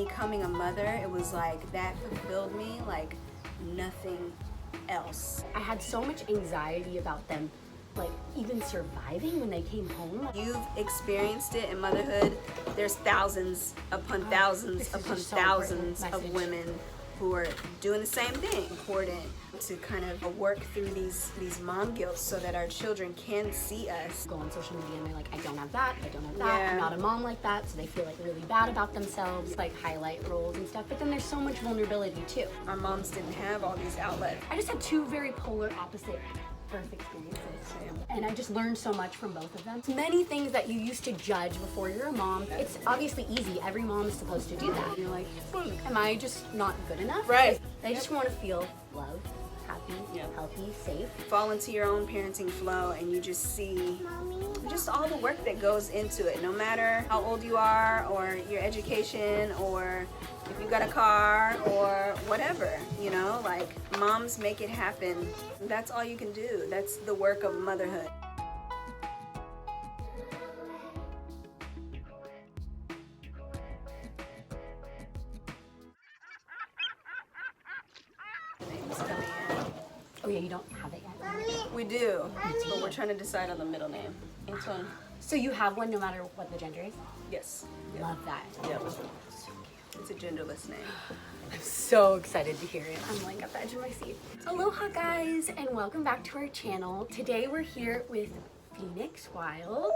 becoming a mother, it was like that fulfilled me like nothing else. I had so much anxiety about them, like even surviving when they came home. You've experienced it in motherhood. There's thousands upon thousands upon thousands of women who are doing the same thing. Important to kind of work through these mom guilt so that our children can see us. Go on social media and they're like, I don't have that, I don't have that, I'm not a mom like that, so they feel like really bad about themselves, like highlight roles and stuff, but then there's so much vulnerability too. Our moms didn't have all these outlets. I just had two very polar opposite birth experiences, and I just learned so much from both of them. Many things that you used to judge before you're a mom, it's obviously easy, every mom is supposed to do that. You're like, am I just not good enough? Right. They just want to feel loved, happy, healthy, safe. Fall into your own parenting flow and you just see just all the work that goes into it, no matter how old you are or your education or if you got a car or whatever, you know, like moms make it happen. That's all you can do. That's the work of motherhood. Oh yeah, you don't have it yet? We do, but we're trying to decide on the middle name. Antoine. So you have one no matter what the gender is? Yes. Love that. Yep. It's a genderless name. I'm so excited to hear it. I'm like at the edge of my seat. Aloha guys, and welcome back to our channel. Today we're here with Phoenix Wild.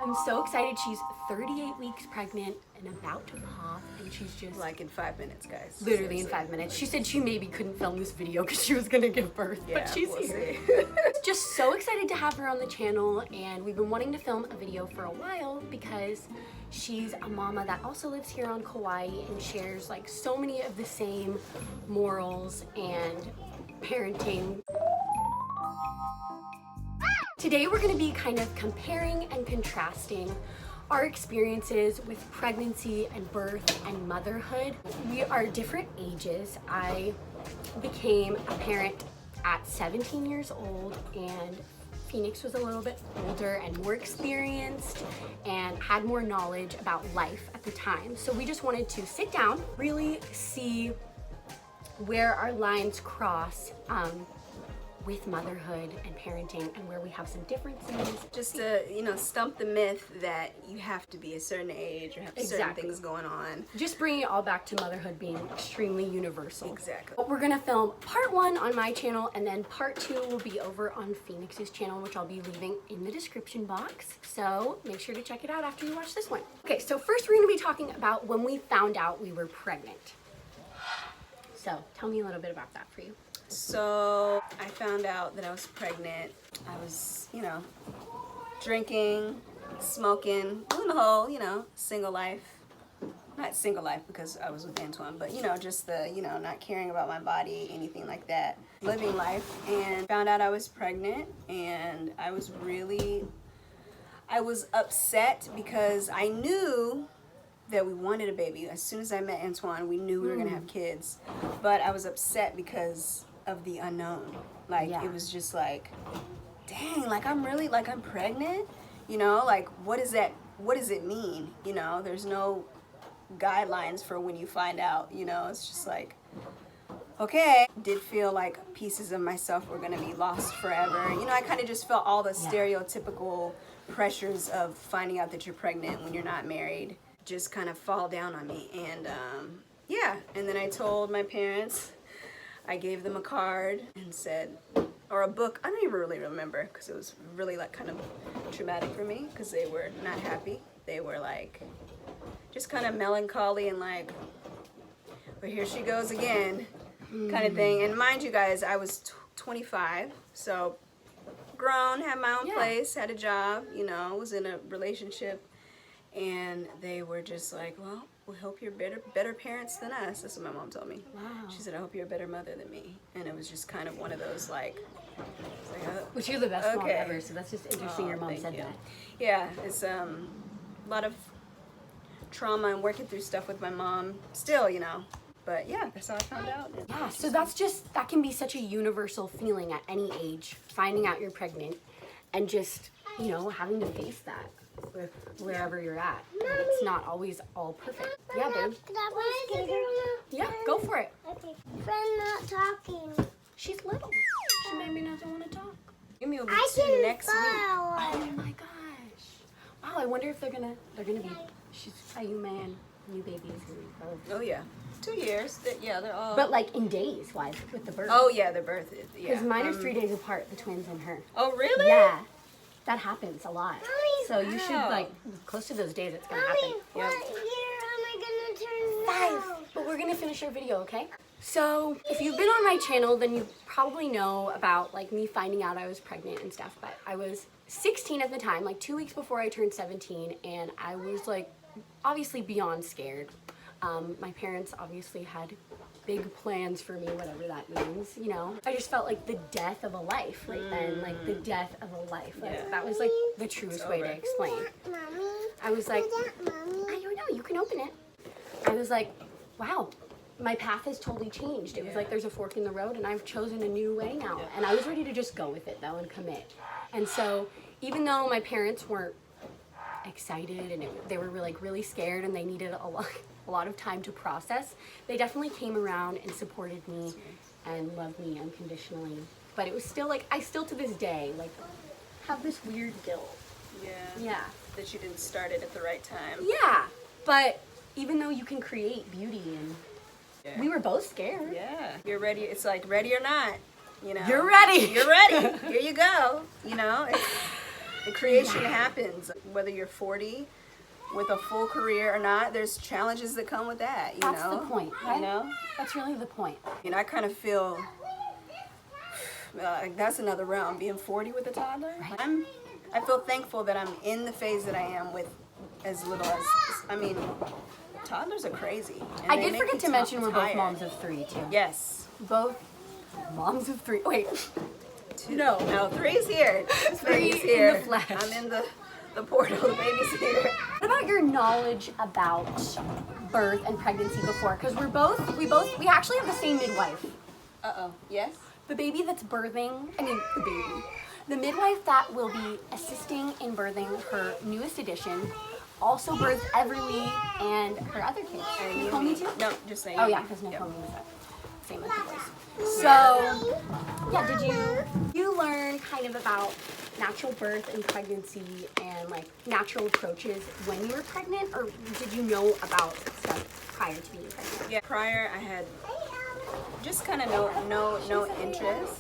I'm so excited. She's 38 weeks pregnant and about to pop, and she's just like in 5 minutes, guys. Literally in 5 minutes. She said she maybe couldn't film this video because she was gonna give birth, but she's here. Just so excited to have her on the channel, and we've been wanting to film a video for a while because she's a mama that also lives here on Kauai and shares like so many of the same morals and parenting. Today we're going to be kind of comparing and contrasting our experiences with pregnancy and birth and motherhood. We are different ages. I became a parent at 17 years old, and Phoenix was a little bit older and more experienced and had more knowledge about life at the time. So we just wanted to sit down, really see where our lines cross with motherhood and parenting and where we have some differences. Just to, you know, stump the myth that you have to be a certain age or have certain things going on. Just bringing it all back to motherhood being extremely universal. Exactly. We're gonna film part 1 on my channel, and then part 2 will be over on Phoenix's channel, which I'll be leaving in the description box. So make sure to check it out after you watch this one. Okay, so first we're gonna be talking about when we found out we were pregnant. So tell me a little bit about that for you. So I found out that I was pregnant. I was, you know, drinking, smoking, doing the whole, you know, single life. Not single life because I was with Antoine, but, you know, just the, you know, not caring about my body, anything like that. Living life, and found out I was pregnant, and I was upset because I knew that we wanted a baby. As soon as I met Antoine, we knew we were gonna have kids, but I was upset because of the unknown. Like, it was just like, dang, like I'm pregnant, you know, like what does it mean? You know, there's no guidelines for when you find out, you know, it's just like, okay. Did feel like pieces of myself were gonna be lost forever. You know, I kind of just felt all the stereotypical pressures of finding out that you're pregnant when you're not married just kind of fall down on me. And and then I told my parents. I gave them a card and said, or a book, I don't even really remember because it was really like kind of traumatic for me because they were not happy. They were like just kind of melancholy and like, well, here she goes again kind of thing. And mind you guys, I was 25, so grown, had my own place, had a job, you know, was in a relationship, and they were just like, well, we hope you're better parents than us. That's what my mom told me. Wow. She said, I hope you're a better mother than me. And it was just kind of one of those like Which you're the best mom ever, so that's just interesting your mom said that. Yeah, it's a lot of trauma and working through stuff with my mom still, you know. But yeah, that's how I found out. Yeah, so that can be such a universal feeling at any age, finding out you're pregnant and just, you know, having to face that. with wherever you're at. It's not always all perfect. Yeah, babe. Yeah, go for it. Okay. Friend not talking. She's little. She maybe doesn't want to talk. Amy will be I 2 can next week. Oh my gosh. Wow, I wonder if they're gonna be, she's a new man, new babies who Oh yeah, 2 years. Yeah, they're all. But like in days wise with the birth. Oh yeah, their birth. Yeah. Because mine are 3 days apart, the twins and her. Oh really? Yeah. That happens a lot. Mommy, So you should wow. like close to those days it's gonna Mommy, happen. what year am I gonna turn 5. But we're gonna finish our video, okay? So if you've been on my channel, then you probably know about like me finding out I was pregnant and stuff. But I was 16 at the time, like 2 weeks before I turned 17, and I was like obviously beyond scared. My parents obviously had big plans for me, whatever that means, you know. I just felt like the death of a life right then, like the death of a life. Like, Yeah. that was like the truest way to explain. Mommy, I was like, Mommy. I don't know, you can open it. I was like, wow, my path has totally changed. It was like there's a fork in the road and I've chosen a new way now. And I was ready to just go with it though and commit. And so even though my parents weren't excited and they were really scared and they needed a lot of time to process, they definitely came around and supported me and loved me unconditionally. But it was still like, I still to this day like have this weird guilt. Yeah. Yeah. That you didn't start it at the right time. Yeah, but even though you can create beauty and Yeah. we were both scared. Yeah. You're ready. It's like ready or not. You know. You're ready. You're ready. Here you go. You know. The creation happens. Whether you're 40 with a full career or not, there's challenges that come with that. You That's know. the point, right? You know. That's really the point. You know, I kind of feel like that's another realm. Being 40 with a toddler. Right. I feel thankful that I'm in the phase that I am with as little as. I mean, toddlers are crazy. And I they did make forget you to mention we're both tired. moms of 3 too. Yes. Both moms of 3. Wait. 2. No, 3's here. 3 Baby's in here. the flesh. I'm in the portal. The baby's here. What about your knowledge about birth and pregnancy before? Because we actually have the same midwife. Uh-oh. Yes? The baby that's birthing, the midwife that will be assisting in birthing her newest edition also births Everly and her other kids. Naomi too? No, just saying. Oh yeah, because Yep. Naomi was that same as the boys. So, yeah, did you learn kind of about natural birth and pregnancy and like natural approaches when you were pregnant, or did you know about stuff prior to being pregnant? Yeah, prior I had just kind of no interest.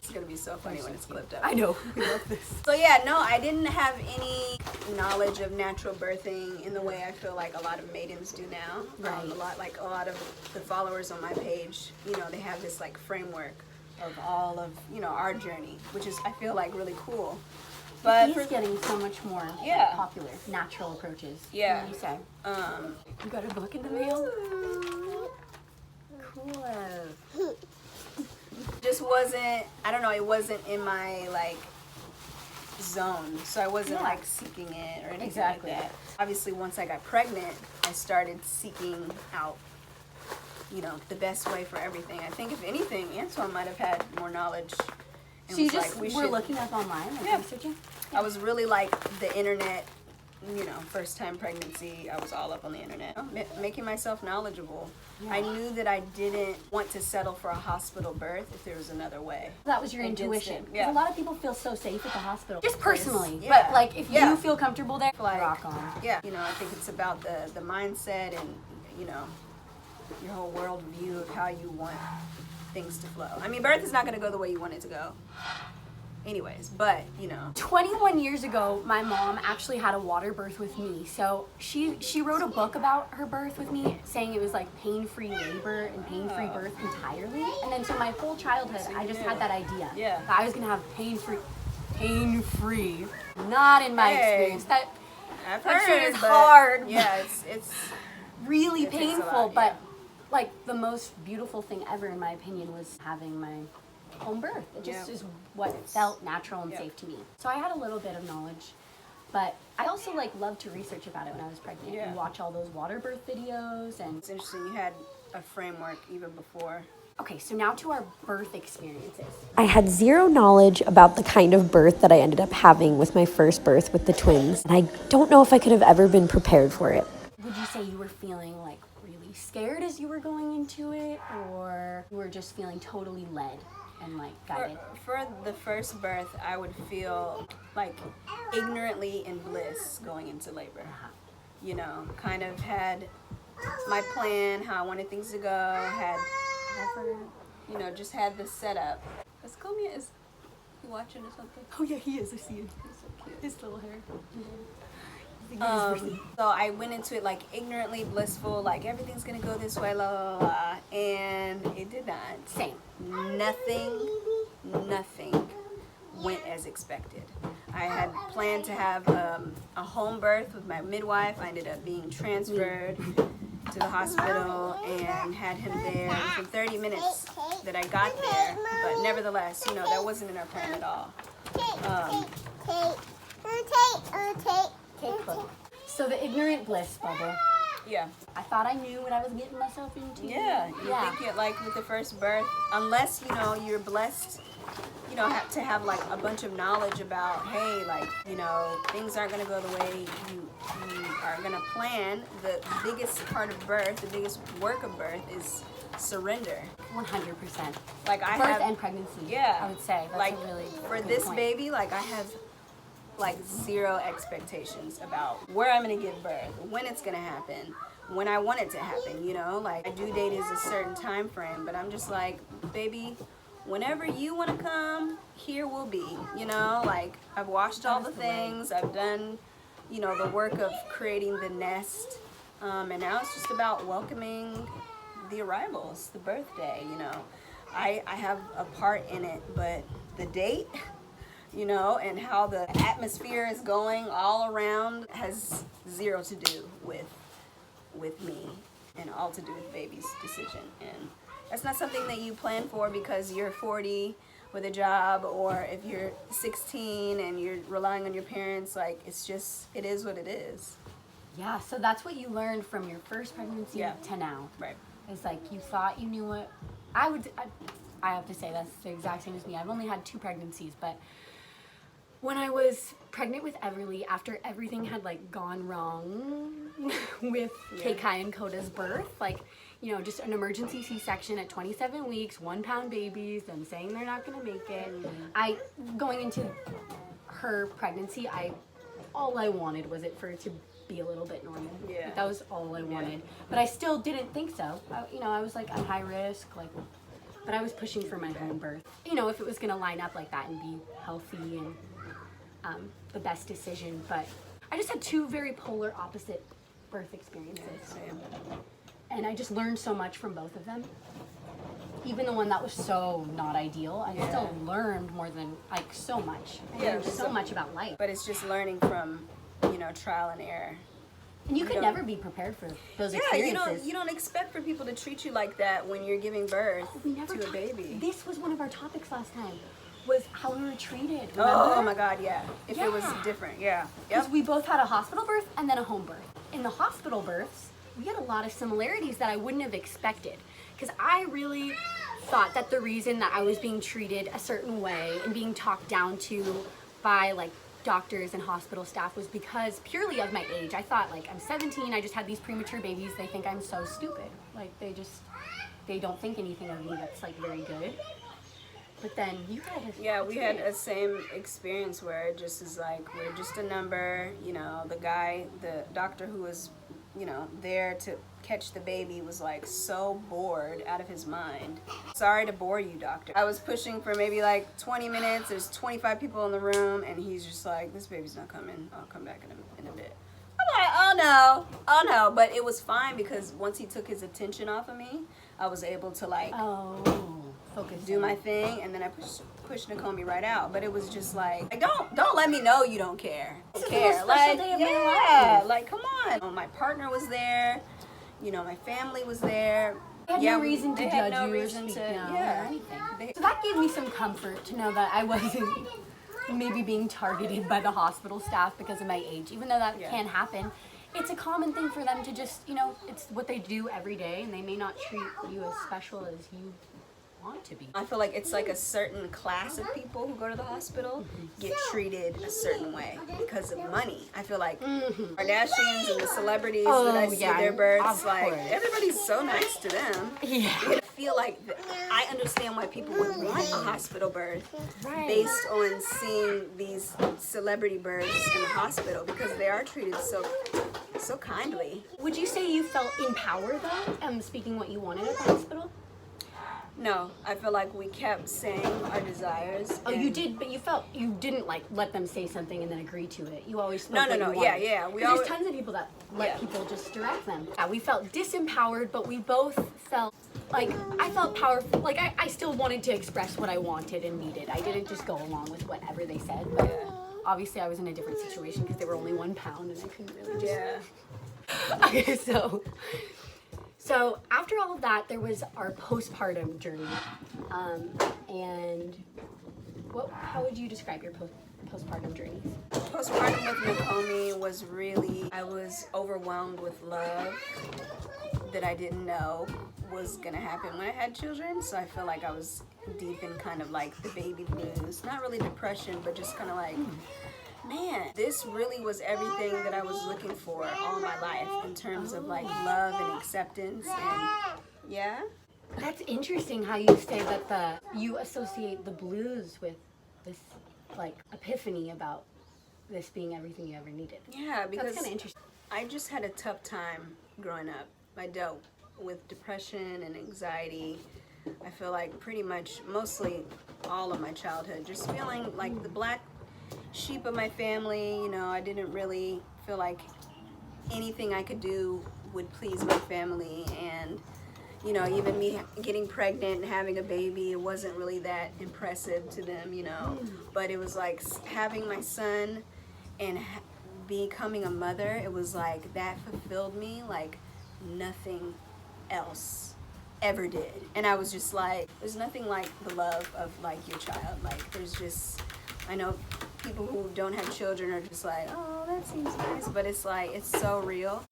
It's gonna be so funny when it's clipped up. I know. We love this. So yeah, no, I didn't have any knowledge of natural birthing in the way I feel like a lot of maidens do now. Right. A lot of the followers on my page, you know, they have this like framework of all of, you know, our journey, which is I feel like really cool. But He's getting so much more Yeah. popular. Natural approaches. Yeah. What do you say? You got a book in the mail? Cool. just wasn't, I don't know, it wasn't in my like zone, so I wasn't Yeah. like seeking it or anything Exactly. like that. Obviously once I got pregnant, I started seeking out, you know, the best way for everything. I think if anything, Antoine might have had more knowledge. And So you was just like, we were should- looking up online, like Yeah. researching? I was really like the internet, you know, first time pregnancy, I was all up on the internet, making myself knowledgeable. Yeah. I knew that I didn't want to settle for a hospital birth if there was another way. That was your I did intuition. see- 'Cause yeah. A lot of people feel so safe at the hospital. Just personally. Yeah. But like if Yeah. you feel comfortable there, Like, rock on. yeah, you know, I think it's about the mindset and, you know, your whole world view of how you want things to flow. I mean, birth is not going to go the way you want it to go. Anyways, but, you know. 21 years ago, my mom actually had a water birth with me. So she wrote a book about her birth with me, saying it was like pain-free labor and pain-free birth entirely. And then so my whole childhood, I just had that idea. Yeah. That I was gonna have pain-free. Not in my Hey. experience. That I've I'm sure heard, it's but hard. Yeah, it's really It takes a painful, lot, but yeah. like the most beautiful thing ever in my opinion was having my home birth. It just Yeah. is what felt natural and Yeah. safe to me. So I had a little bit of knowledge, but I also like loved to research about it when I was pregnant and Yeah. watch all those water birth videos and It's interesting. You had a framework even before. Okay, so now to our birth experiences. I had zero knowledge about the kind of birth that I ended up having with my first birth with the twins. And I don't know if I could have ever been prepared for it. Would you say you were feeling like really scared as you were going into it, or you were just feeling totally led and like guided? For the first birth, I would feel like ignorantly in bliss going into labor. You know, kind of had my plan, how I wanted things to go, had you know, just had the setup. Is Comia, is he watching or something? Oh yeah, he is. I see him. He's so cute. His little hair. So I went into it like ignorantly blissful, like everything's gonna go this way, la la la, and it did not. Same. Nothing went as expected. I had planned to have a home birth with my midwife. I ended up being transferred to the hospital and had him there for 30 minutes that I got there, but nevertheless, you know, that wasn't in our plan at all. So the ignorant bliss bubble. Yeah. I thought I knew what I was getting myself into. Yeah, you think it like with the first birth, unless, you know, you're blessed, you know, to have like a bunch of knowledge about, hey, like, you know, things aren't going to go the way you are going to plan. The biggest part of birth, the biggest work of birth is surrender. 100%. Like I birth have, and pregnancy. Yeah. I would say that's like a really for good this point. baby, like I have like zero expectations about where I'm going to give birth, when it's going to happen, when I want it to happen, you know, like my due date is a certain time frame, but I'm just like, baby, whenever you want to come, here we'll be, you know, like I've washed all the things, I've done, you know, the work of creating the nest, and now it's just about welcoming the arrivals, the birthday, you know. I have a part in it, but the date, you know, and how the atmosphere is going all around has zero to do with me and all to do with baby's decision. And that's not something that you plan for because you're 40 with a job, or if you're 16 and you're relying on your parents. Like, it's just, it is what it is. Yeah, so that's what you learned from your first pregnancy to now. Right. It's like you thought you knew what I have to say that's the exact same as me. I've only had 2 pregnancies, but when I was pregnant with Everly, after everything had like gone wrong with Kai and Coda's birth, like, you know, just an emergency C-section at 27 weeks, 1-pound babies, them saying they're not gonna make it. Going into her pregnancy, all I wanted was it for it to be a little bit normal. Yeah. Like, that was all I wanted. But I still didn't think so. I was like, I'm high risk, like, but I was pushing for my home birth. You know, if it was gonna line up like that and be healthy and the best decision. But I just had 2 very polar opposite birth experiences. And I just learned so much from both of them. Even the one that was so not ideal, I still learned more than, like, so much. I learned so much about life. But it's just learning from, you know, trial and error. And you could never be prepared for those experiences. You don't expect for people to treat you like that when you're giving birth to a baby. This was one of our topics last time, was how we were treated. Oh my God, yeah. If it was different, Because we both had a hospital birth and then a home birth. In the hospital births, we had a lot of similarities that I wouldn't have expected. Because I really thought that the reason that I was being treated a certain way and being talked down to by like doctors and hospital staff was because purely of my age. I thought, like, I'm 17, I just had these premature babies, they think I'm so stupid. Like, they don't think anything of me that's like very good. But then you had we had a same experience where it just is like, we're just a number, you know, the doctor who was, you know, there to catch the baby was like so bored out of his mind. Sorry to bore you, doctor. I was pushing for maybe like 20 minutes, there's 25 people in the room, and he's just like, this baby's not coming, I'll come back in a bit. I'm like, oh no, but it was fine because once he took his attention off of me, I was able to like, focus, do my thing, and then I pushed Nakomi right out. But it was just like don't let me know you don't care. Like come on. My partner was there, you know, my family was there. They had no reason to judge you or speak down or anything. So that gave me some comfort to know that I wasn't maybe being targeted by the hospital staff because of my age, even though that can happen. It's a common thing for them to just, you know, it's what they do every day, and they may not treat you as special as you want to be. I feel like it's like a certain class of people who go to the hospital get treated a certain way because of money. I feel like Kardashians and the celebrities that I see their births, like everybody's so nice to them. Yeah. I feel like I understand why people would want a hospital birth based on seeing these celebrity births in the hospital because they are treated so kindly. Would you say you felt in power though, speaking what you wanted at the hospital? No, I feel like we kept saying our desires. Oh, you did, but you didn't like let them say something and then agree to it. You always spoke No, what you wanted. yeah. There's tons of people that let people just direct them. Yeah, we felt disempowered, but we both felt like I felt powerful. Like I still wanted to express what I wanted and needed. I didn't just go along with whatever they said. But obviously, I was in a different situation because they were only 1 pound and I couldn't really. Okay, So after all of that, there was our postpartum journey, and how would you describe your postpartum journey? Postpartum with Naomi was really, I was overwhelmed with love that I didn't know was gonna happen when I had children. So I feel like I was deep in kind of like the baby blues, not really depression, but just kind of like, man, this really was everything that I was looking for all my life in terms of like love and acceptance and That's interesting how you say that you associate the blues with this like epiphany about this being everything you ever needed. Yeah, because that's kind of interesting. I just had a tough time growing up. I dealt with depression and anxiety. I feel like pretty much mostly all of my childhood, just feeling like the black sheep of my family. You know, I didn't really feel like anything I could do would please my family, and you know, even me getting pregnant and having a baby, it wasn't really that impressive to them, you know. But it was like having my son and becoming a mother, it was like that fulfilled me like nothing else ever did. And I was just like, there's nothing like the love of like your child. Like there's just, I know people who don't have children are just like, oh, that seems nice, but it's like, it's so real.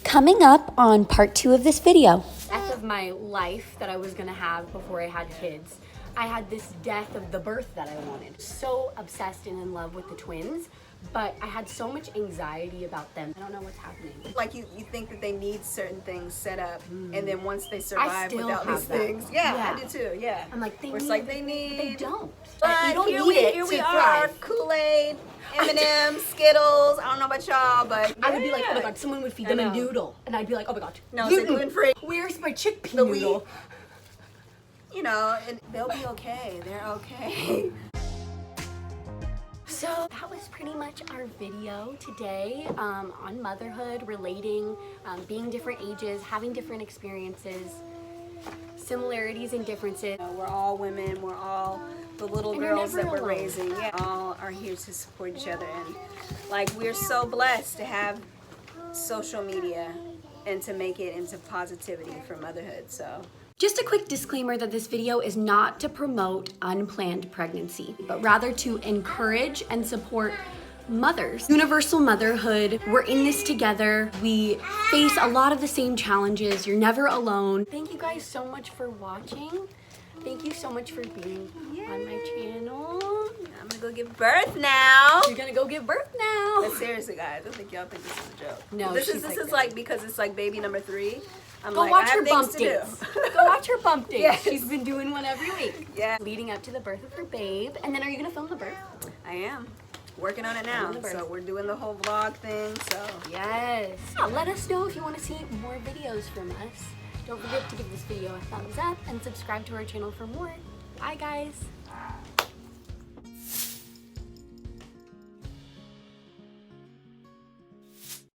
Coming up on part 2 of this video. Death of my life that I was gonna have before I had kids. I had this death of the birth that I wanted. So obsessed and in love with the twins, but I had so much anxiety about them. I don't know what's happening. Like you think that they need certain things set up, and then once they survive without these things, I do too. Yeah, I'm like, it's like they need. They don't. But you don't here need it here to we are, thrive. Kool-Aid, M&M's, Skittles. I don't know about y'all, but I would be like, oh my god, someone would feed them a noodle, and I'd be like, oh my god, no, it's gluten-free. Where's my chickpea noodle? You know, and they'll be okay. They're okay. So that was pretty much our video today on motherhood, relating, being different ages, having different experiences, similarities and differences. You know, we're all women. We're all the little girls that we're raising. Yeah, all are here to support each other, and like we're so blessed to have social media and to make it into positivity for motherhood. So. Just a quick disclaimer that this video is not to promote unplanned pregnancy, but rather to encourage and support mothers. Universal motherhood, we're in this together. We face a lot of the same challenges. You're never alone. Thank you guys so much for watching. Thank you so much for being on my channel. I'm gonna go give birth now. You're gonna go give birth now. But seriously, guys, I think y'all think this is a joke. No, this is like because it's like baby number 3. I'm Go like, watch I her have bump things to dates. do. Go watch her bump dates. Yes. She's been doing one every week. Yeah. Leading up to the birth of her babe. And then are you gonna film the birth? I am. Working on it now. So we're doing the whole vlog thing, so. Yes. Let us know if you want to see more videos from us. Don't forget to give this video a thumbs up and subscribe to our channel for more. Bye guys.